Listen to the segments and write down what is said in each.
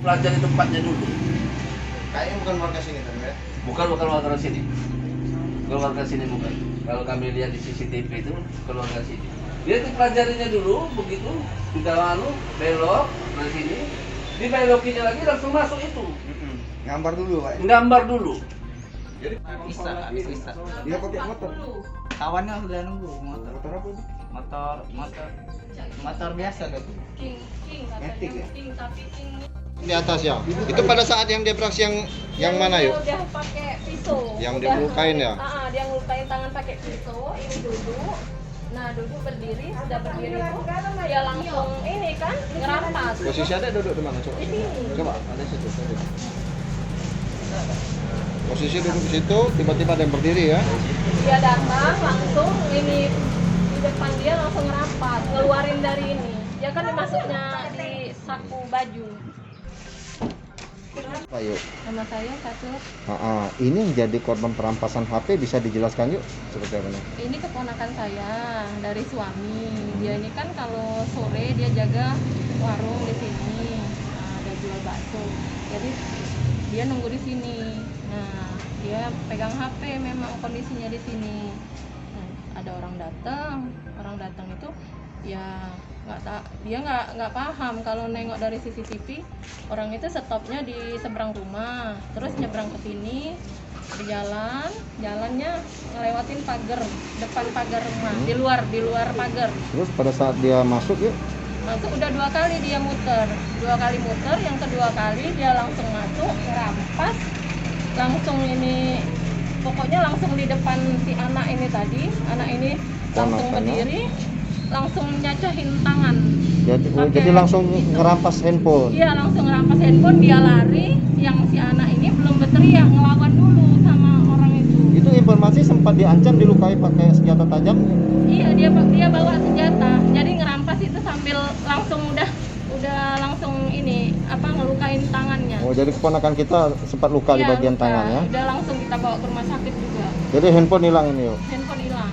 pelajari tempatnya dulu. Kayaknya bukan warga sini kan ya? Bukan warga sini. Bukan warga sini bukan. Kalau kami lihat di CCTV itu keluarga sini. Dia tuh pelajarinya dulu, begitu sudah lalu belok dari sini, dibelokinya lagi langsung masuk itu. Gambar dulu Pak. Gambar dulu. Jadi bisa. dia pakai motor. Kawannya udah nunggu motor. Motor apa itu? Motor biasa gitu. King Etik ya? King tapi King Di atas ya. Itu pada saat yang dia beraksi yang mana yuk? Udah pakai pisau. Yang dia ngelukain ya? Dia ngelukain tangan pakai pisau, ini duduk. Nah, duduk berdiri, sudah berdiri itu dia langsung ini kan ngerampas. Posisi ada duduk di mana coba? Di sini. Coba ada situ. Posisi duduk di situ, tiba-tiba ada yang berdiri ya. Dia datang langsung ini di depan dia langsung ngerampas, ngeluarin dari ini. Dia kan masuknya di saku baju. Pak yuk. Nama saya Catur. Ini yang jadi korban perampasan HP bisa dijelaskan yuk seperti apa nih? Ini keponakan saya dari suami. Dia ini kan kalau sore dia jaga warung di sini. Nah, dia jual bakso. Jadi dia nunggu di sini. Nah, dia pegang HP memang kondisinya di sini. Nah, ada orang datang itu ya dia nggak paham kalau nengok dari CCTV orang itu stopnya di seberang rumah, terus nyebrang ke sini jalannya ngelewatin depan pagar rumah, di luar pagar. Terus pada saat dia masuk yuk? Masuk udah 2 kali dia muter, yang kedua kali dia langsung masuk ngerampas, langsung ini pokoknya langsung di depan si anak ini langsung berdiri, langsung nyacahin tangan. Jadi langsung ngerampas handphone. Iya, langsung ngerampas handphone, dia lari, yang si anak ini belum berteriak, ngelawan dulu sama orang itu. Itu informasi sempat diancam dilukai pakai senjata tajam. Iya, dia bawa senjata. Jadi ngerampas itu sambil langsung udah langsung ini ngelukain tangannya. Oh, jadi keponakan kita sempat luka di bagian luka. tangan ya. Udah langsung kita bawa ke rumah sakit juga. Jadi handphone hilang ini yuk. Handphone hilang.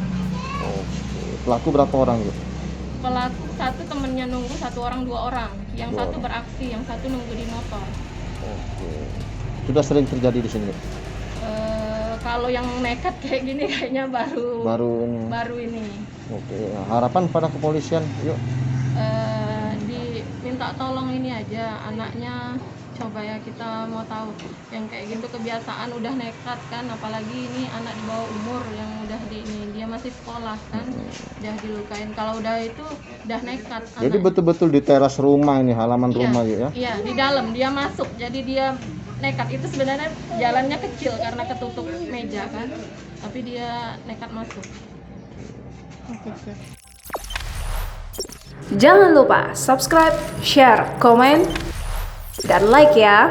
Pelaku berapa orang yuk? Pelaku satu temennya nunggu, 1 orang 2 orang. Yang Dua satu orang. beraksi, yang satu nunggu di motor. Oke. Sudah sering terjadi di sini. Kalau yang nekat kayak gini kayaknya baru ini. Oke. Nah, harapan pada kepolisian yuk. Diminta tolong ini aja anaknya, coba ya kita mau tahu yang kayak gitu kebiasaan udah nekat kan, apalagi ini anak di bawah umur yang udah dia masih sekolah kan, udah dilukain. Kalau udah itu udah nekat. Jadi betul-betul di teras rumah ini, halaman rumah yuk ya. Iya, di dalam dia masuk, jadi dia nekat. Itu sebenarnya jalannya kecil karena ketutup meja kan, tapi dia nekat masuk. Jangan lupa subscribe, share, komen, dan like ya.